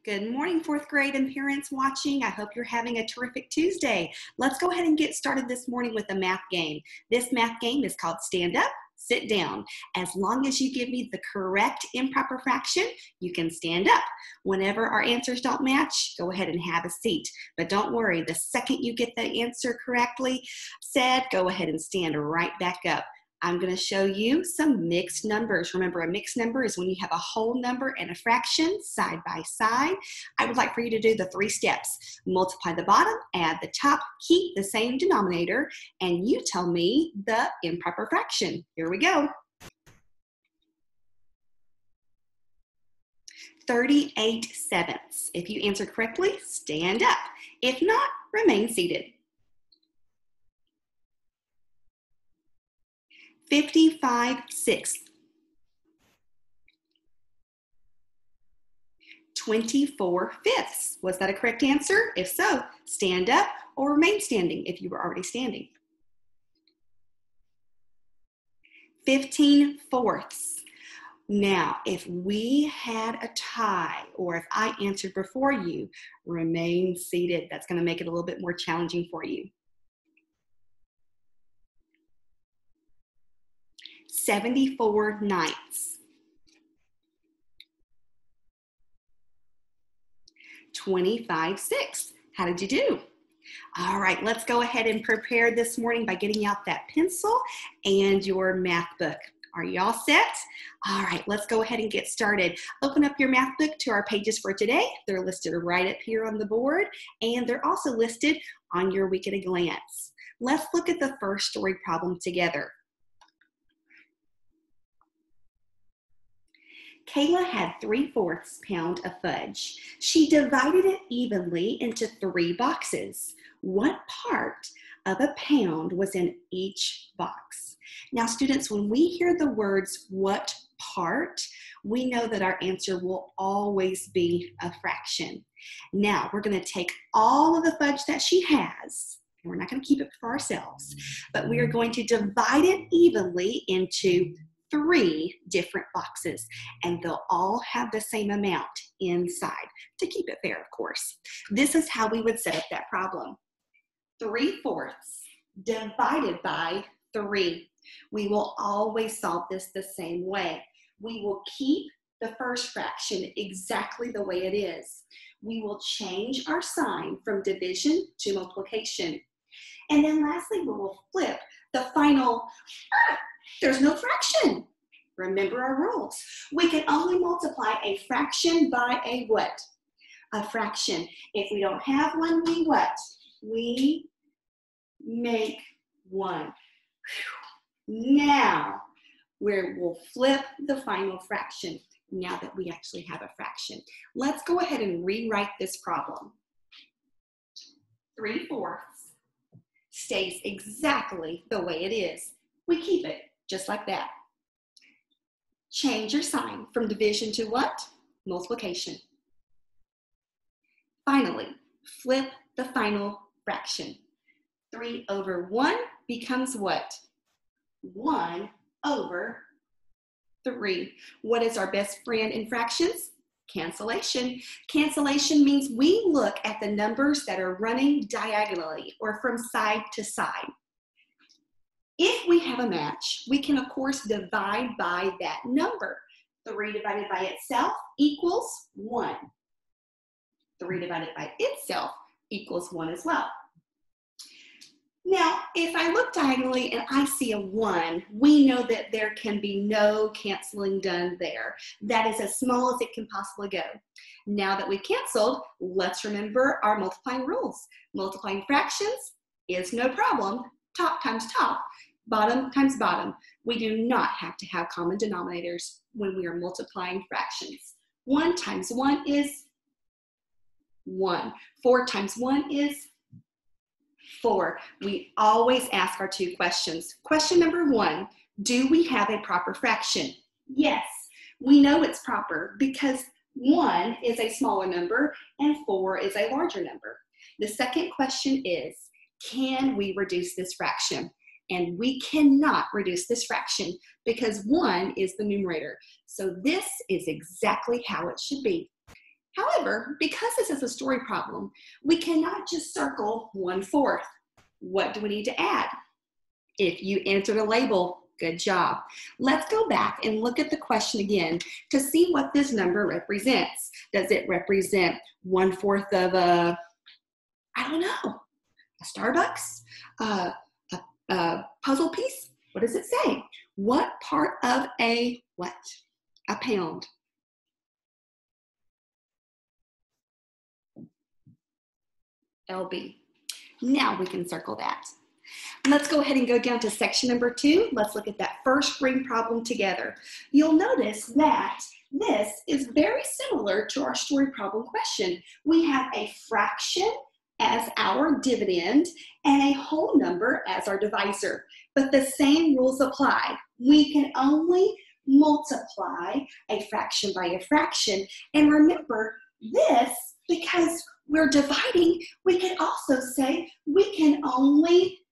Good morning, fourth grade and parents watching. I hope you're having a terrific Tuesday. Let's go ahead and get started this morning with a math game. This math game is called Stand Up, Sit Down. As long as you give me the correct improper fraction, you can stand up. Whenever our answers don't match, go ahead and have a seat. But don't worry, the second you get the answer correctly said, go ahead and stand right back up. I'm going to show you some mixed numbers. Remember, a mixed number is when you have a whole number and a fraction side by side. I would like for you to do the 3 steps. Multiply the bottom, add the top, keep the same denominator, and you tell me the improper fraction. Here we go. 38/7. If you answer correctly, stand up. If not, remain seated. 55/6. 24/5. Was that a correct answer? If so, stand up or remain standing if you were already standing. 15/4. Now, if we had a tie or if I answered before you, remain seated. That's going to make it a little bit more challenging for you. 74/9. 25/6. How did you do? All right, let's go ahead and prepare this morning by getting out that pencil and your math book. Are you all set? All right, let's go ahead and get started. Open up your math book to our pages for today. They're listed right up here on the board, and they're also listed on your week at a glance. Let's look at the first story problem together. Kayla had 3/4 pound of fudge. She divided it evenly into 3 boxes. What part of a pound was in each box? Now, students, when we hear the words what part, we know that our answer will always be a fraction. Now, we're going to take all of the fudge that she has, and we're not going to keep it for ourselves, but we are going to divide it evenly into 3 different boxes, and they'll all have the same amount inside to keep it fair, of course. This is how we would set up that problem. 3/4 divided by 3. We will always solve this the same way. We will keep the first fraction exactly the way it is. We will change our sign from division to multiplication. And then lastly, we will flip the final, there's no fraction. Remember our rules. We can only multiply a fraction by a what? A fraction. If we don't have one, we what? We make one. Now, we'll flip the final fraction now that we actually have a fraction. Let's go ahead and rewrite this problem. 3/4 stays exactly the way it is. We keep it just like that. Change your sign from division to what? Multiplication. Finally, flip the final fraction. 3/1 becomes what? 1/3. What is our best friend in fractions? Cancellation. Cancellation means we look at the numbers that are running diagonally or from side to side. If we have a match, we can, of course, divide by that number. 3 divided by itself equals 1. 3 divided by itself equals 1 as well. Now, if I look diagonally and I see a 1, we know that there can be no canceling done there. That is as small as it can possibly go. Now that we've canceled, let's remember our multiplying rules. Multiplying fractions is no problem. Top times top, bottom times bottom. We do not have to have common denominators when we are multiplying fractions. 1 times 1 is 1. 4 times 1 is 4. We always ask our 2 questions. Question number 1, do we have a proper fraction? Yes, we know it's proper because 1 is a smaller number and 4 is a larger number. The second question is, can we reduce this fraction? And we cannot reduce this fraction because 1 is the numerator. So this is exactly how it should be. However, because this is a story problem, we cannot just circle 1/4. What do we need to add? If you answered a label, good job. Let's go back and look at the question again to see what this number represents. Does it represent 1/4 of a, I don't know, a Starbucks, a puzzle piece? What does it say? What part of a what? A pound. LB. Now we can circle that. Let's go ahead and go down to section number 2. Let's look at that first green problem together. You'll notice that this is very similar to our story problem question. We have a fraction as our dividend and a whole number as our divisor, but the same rules apply. We can only multiply a fraction by a fraction, and remember this, because we're dividing, we can also say we can only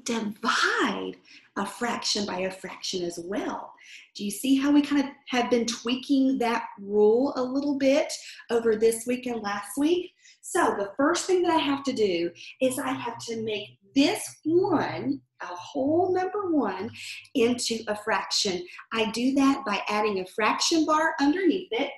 divide a fraction by a fraction as well. Do you see how we kind of have been tweaking that rule a little bit over this week and last week? So the first thing that I have to do is I have to make this one, a whole number 1, into a fraction. I do that by adding a fraction bar underneath it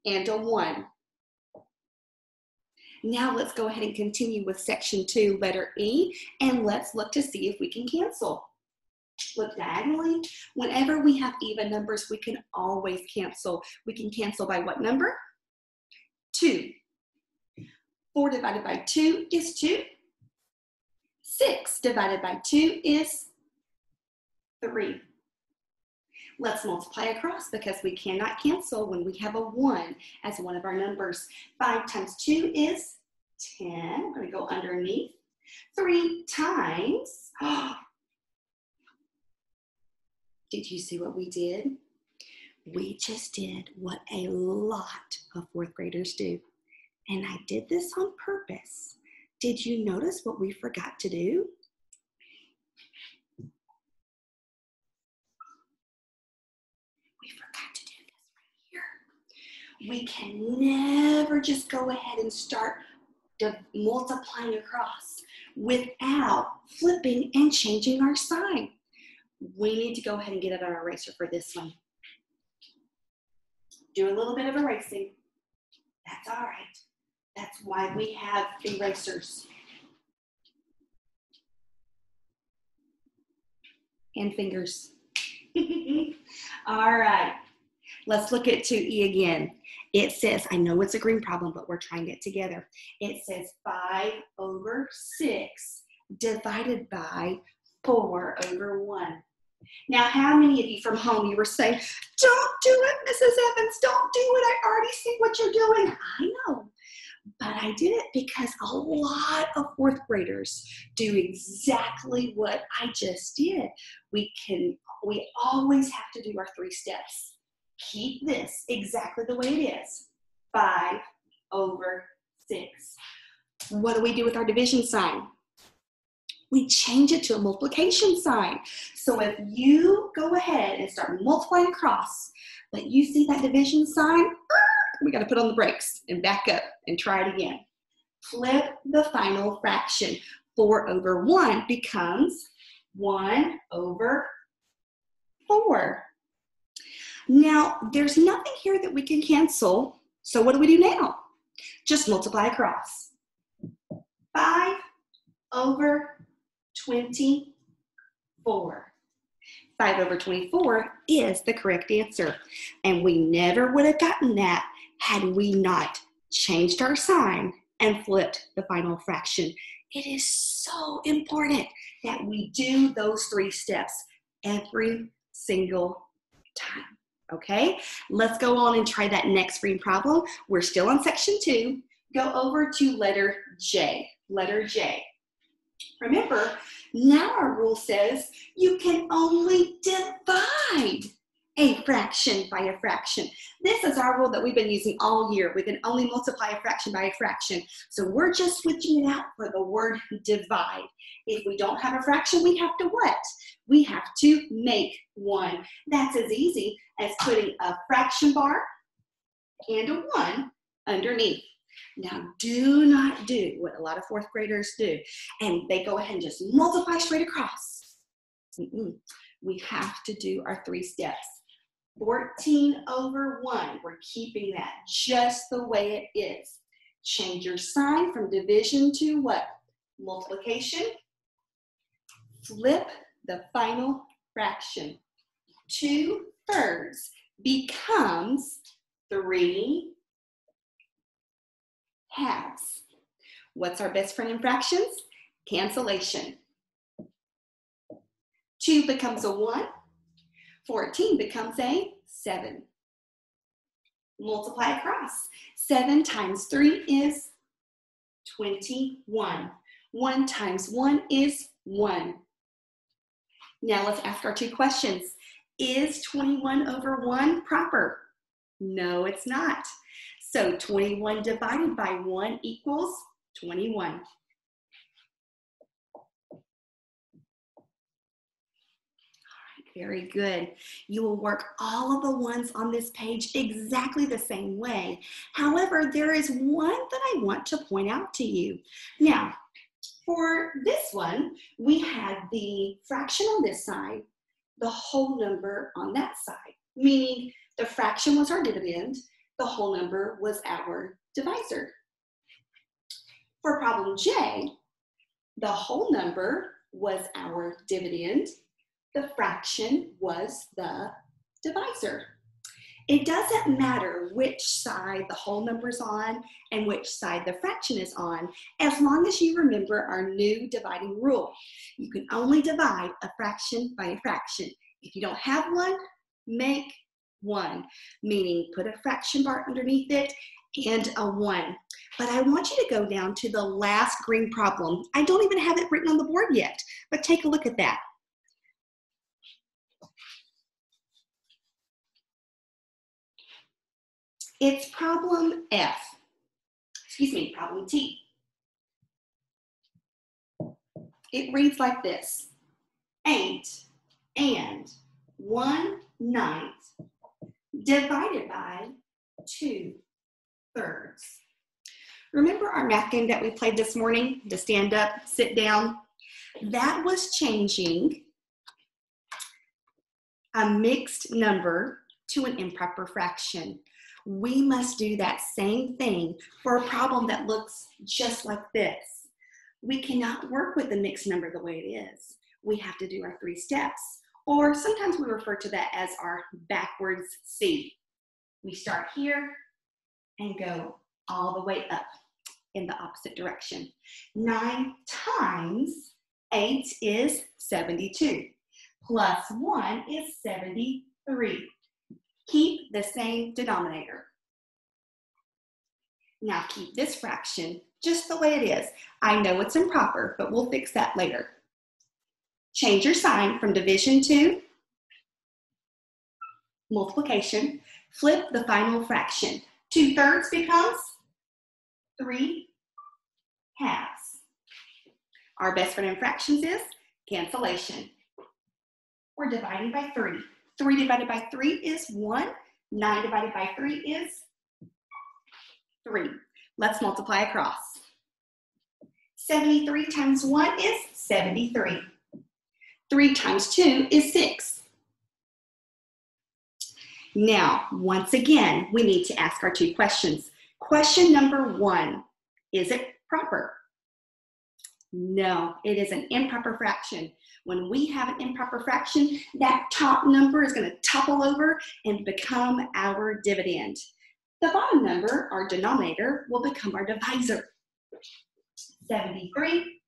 and a 1. Now let's go ahead and continue with section 2, letter E, and let's look to see if we can cancel. Look diagonally. Whenever we have even numbers, we can always cancel. We can cancel by what number? 2. 4 divided by 2 is 2. 6 divided by 2 is 3. Let's multiply across because we cannot cancel when we have a 1 as one of our numbers. 5 times 2 is 10. I'm going to go underneath. 3 times. Did you see what we did? We just did what a lot of 4th graders do. And I did this on purpose. Did you notice what we forgot to do? We forgot to do this right here. We can never just go ahead and start multiplying across without flipping and changing our sign. We need to go ahead and get out our eraser for this one. Do a little bit of erasing. That's all right. That's why we have erasers and fingers. All right, let's look at 2E again. It says, I know it's a green problem, but we're trying it together. It says 5/6 divided by 4/1. Now, how many of you from home, you were saying, don't do it, Mrs. Evans, don't do it. I already see what you're doing. I know. But I did it because a lot of 4th graders do exactly what I just did. We always have to do our 3 steps. Keep this exactly the way it is. 5/6. What do we do with our division sign? We change it to a multiplication sign. So if you go ahead and start multiplying across, but you see that division sign, we got to put on the brakes and back up and try it again. Flip the final fraction. 4/1 becomes 1/4. Now, there's nothing here that we can cancel. So what do we do now? Just multiply across. 5/24. 5/24 is the correct answer. And we never would have gotten that had we not changed our sign and flipped the final fraction. It is so important that we do those 3 steps every single time. Okay, let's go on and try that next green problem. We're still on section 2. Go over to letter J. Letter J. Remember, now our rule says you can only divide a fraction by a fraction. This is our rule that we've been using all year. We can only multiply a fraction by a fraction. So we're just switching it out for the word divide. If we don't have a fraction, we have to what? We have to make one. That's as easy as putting a fraction bar and a 1 underneath. Now, do not do what a lot of fourth graders do, and they go ahead and just multiply straight across. We have to do our 3 steps. 14 over 1, we're keeping that just the way it is. Change your sign from division to what? Multiplication. Flip the final fraction. 2/3 becomes 3 halves. What's our best friend in fractions? Cancellation. 2 becomes a 1. 14 becomes a 7. Multiply across. 7 times 3 is 21. 1 times 1 is 1. Now let's ask our 2 questions. Is 21 over 1 proper? No, it's not. So 21 divided by 1 equals 21. Very good. You will work all of the ones on this page exactly the same way. However, there is one that I want to point out to you. Now, for this one, we had the fraction on this side, the whole number on that side, meaning the fraction was our dividend, the whole number was our divisor. For problem J, the whole number was our dividend, the fraction was the divisor. It doesn't matter which side the whole number is on and which side the fraction is on, as long as you remember our new dividing rule. You can only divide a fraction by a fraction. If you don't have one, make one, meaning put a fraction bar underneath it and a 1. But I want you to go down to the last green problem. I don't even have it written on the board yet, but take a look at that. It's problem problem T. It reads like this: 8 and 1/9 divided by 2/3. Remember our math game that we played this morning, the stand up, sit down? That was changing a mixed number to an improper fraction. We must do that same thing for a problem that looks just like this. We cannot work with the mixed number the way it is. We have to do our 3 steps, or sometimes we refer to that as our backwards C. We start here and go all the way up in the opposite direction. 9 times 8 is 72, plus 1 is 73. Keep the same denominator. Now keep this fraction just the way it is. I know it's improper, but we'll fix that later. Change your sign from division to multiplication. Flip the final fraction. 2/3 becomes 3 halves. Our best friend in fractions is cancellation. We're dividing by 3. 3 divided by 3 is 1. 9 divided by 3 is 3. Let's multiply across. 73 times 1 is 73. 3 times 2 is 6. Now, once again, we need to ask our 2 questions. Question number 1, is it proper? No, it is an improper fraction. When we have an improper fraction, that top number is going to topple over and become our dividend. The bottom number, our denominator, will become our divisor. 73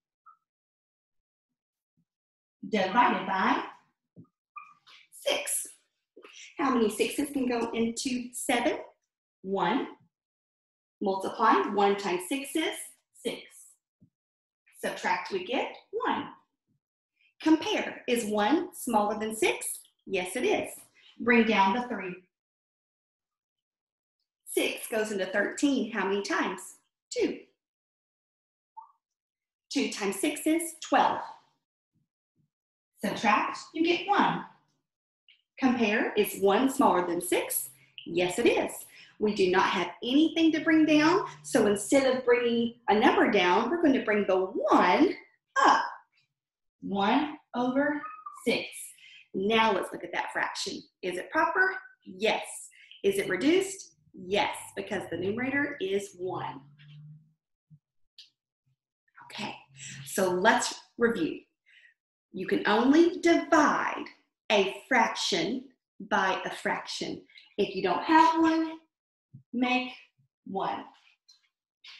divided by 6. How many 6's can go into 7? 1. Multiply. 1 times 6 is 6. Subtract, we get 1. Compare. Is 1 smaller than 6? Yes, it is. Bring down the 3. 6 goes into 13. How many times? 2. 2 times 6 is 12. Subtract, you get 1. Compare, is 1 smaller than 6? Yes, it is. We do not have anything to bring down, so instead of bringing a number down, we're going to bring the 1 up. 1 over 6. Now let's look at that fraction. Is it proper? Yes. Is it reduced? Yes, because the numerator is 1. Okay, so let's review. You can only divide a fraction by a fraction. If you don't have one, make 1.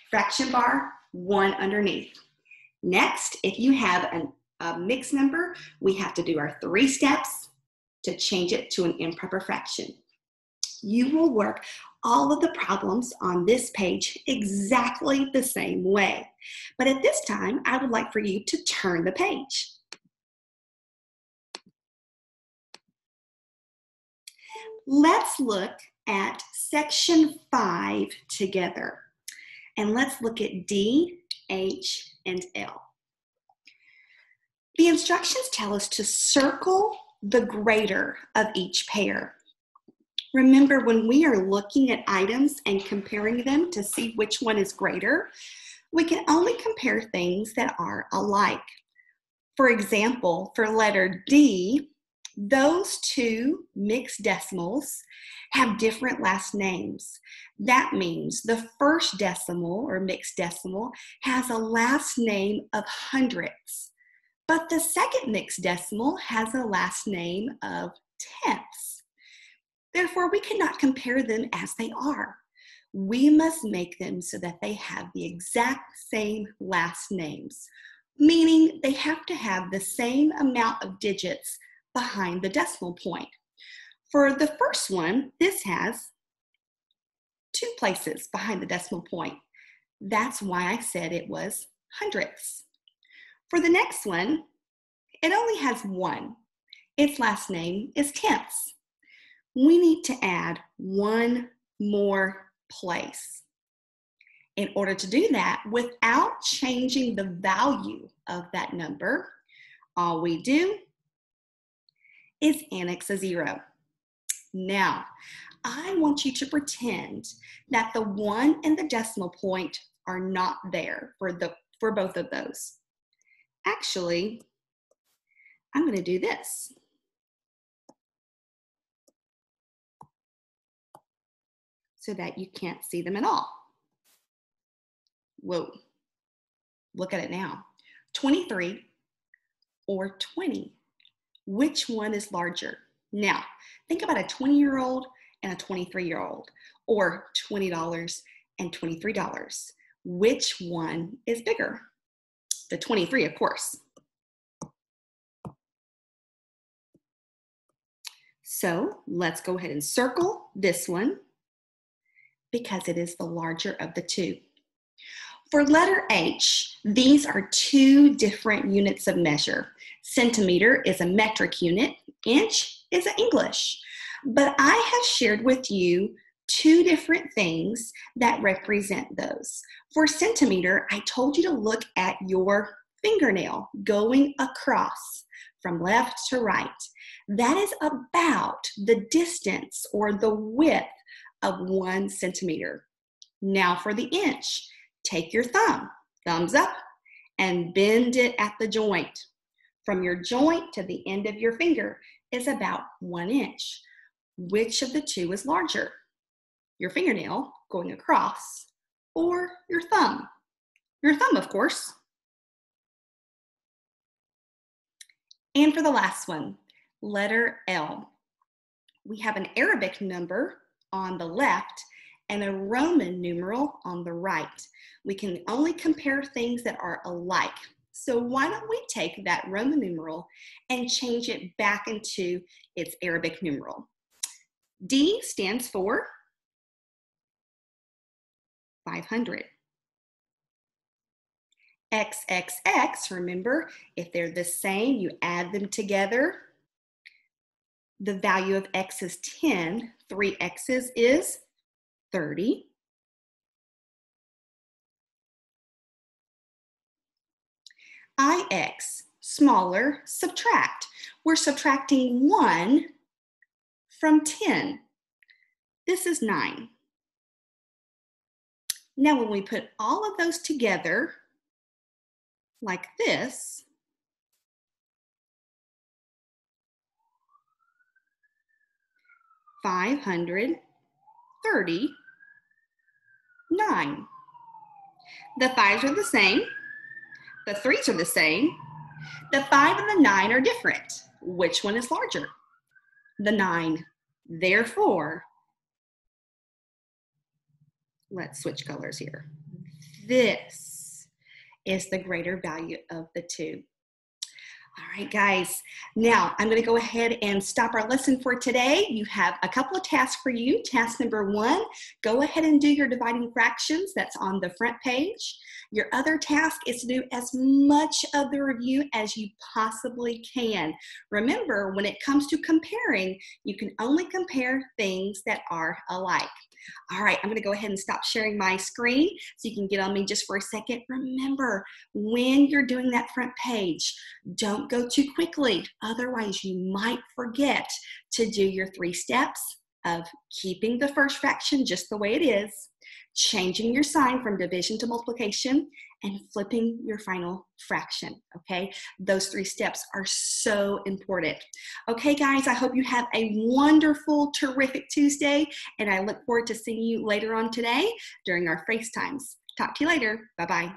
Fraction bar, 1 underneath. Next, if you have a mixed number, we have to do our 3 steps to change it to an improper fraction. You will work all of the problems on this page exactly the same way. But at this time, I would like for you to turn the page. Let's look at section 5 together. And let's look at D, H, and L. The instructions tell us to circle the greater of each pair. Remember, when we are looking at items and comparing them to see which one is greater, we can only compare things that are alike. For example, for letter D, those 2 mixed decimals have different last names. That means the first decimal or mixed decimal has a last name of hundredths, but the second mixed decimal has a last name of tenths. Therefore, we cannot compare them as they are. We must make them so that they have the exact same last names, meaning they have to have the same amount of digits behind the decimal point. For the first one, this has 2 places behind the decimal point. That's why I said it was hundredths. For the next one, it only has 1. Its last name is tenths. We need to add 1 more place. In order to do that, without changing the value of that number, all we do is annex a 0. Now, I want you to pretend that the 1 and the decimal point are not there for both of those. Actually, I'm going to do this. So that you can't see them at all. Whoa, look at it now. 23 or 20. Which one is larger? Now, think about a 20-year-old and a 23-year-old, or $20 and $23. Which one is bigger? The 23, of course. So let's go ahead and circle this one because it is the larger of the 2. For letter H, these are 2 different units of measure. Centimeter is a metric unit, inch is an English. But I have shared with you 2 different things that represent those. For centimeter, I told you to look at your fingernail going across from left to right. That is about the distance or the width of 1 centimeter. Now for the inch, take your thumbs up, and bend it at the joint. From your joint to the end of your finger is about 1 inch. Which of the 2 is larger? Your fingernail going across or your thumb? Your thumb, of course. And for the last one, letter L. We have an Arabic number on the left and a Roman numeral on the right. We can only compare things that are alike. So why don't we take that Roman numeral and change it back into its Arabic numeral? D stands for 500. XXX, remember, if they're the same, you add them together The value of x is 10. 3x's is 30. Ix, smaller, subtract. We're subtracting 1 from 10. This is 9. Now when we put all of those together, like this, $539. The 5s are the same. The 3s are the same. The 5 and the 9 are different. Which one is larger? The 9. Therefore, let's switch colors here. This is the greater value of the two. All right, guys. Now, I'm going to go ahead and stop our lesson for today. You have a couple of tasks for you. Task number 1, go ahead and do your dividing fractions. That's on the front page. Your other task is to do as much of the review as you possibly can. Remember, when it comes to comparing, you can only compare things that are alike. All right, I'm going to go ahead and stop sharing my screen so you can get on me just for a second. Remember, when you're doing that front page, don't go too quickly. Otherwise, you might forget to do your 3 steps of keeping the first fraction just the way it is, changing your sign from division to multiplication, and flipping your final fraction, okay? Those 3 steps are so important. Okay, guys, I hope you have a wonderful, terrific Tuesday, and I look forward to seeing you later on today during our FaceTimes. Talk to you later. Bye-bye.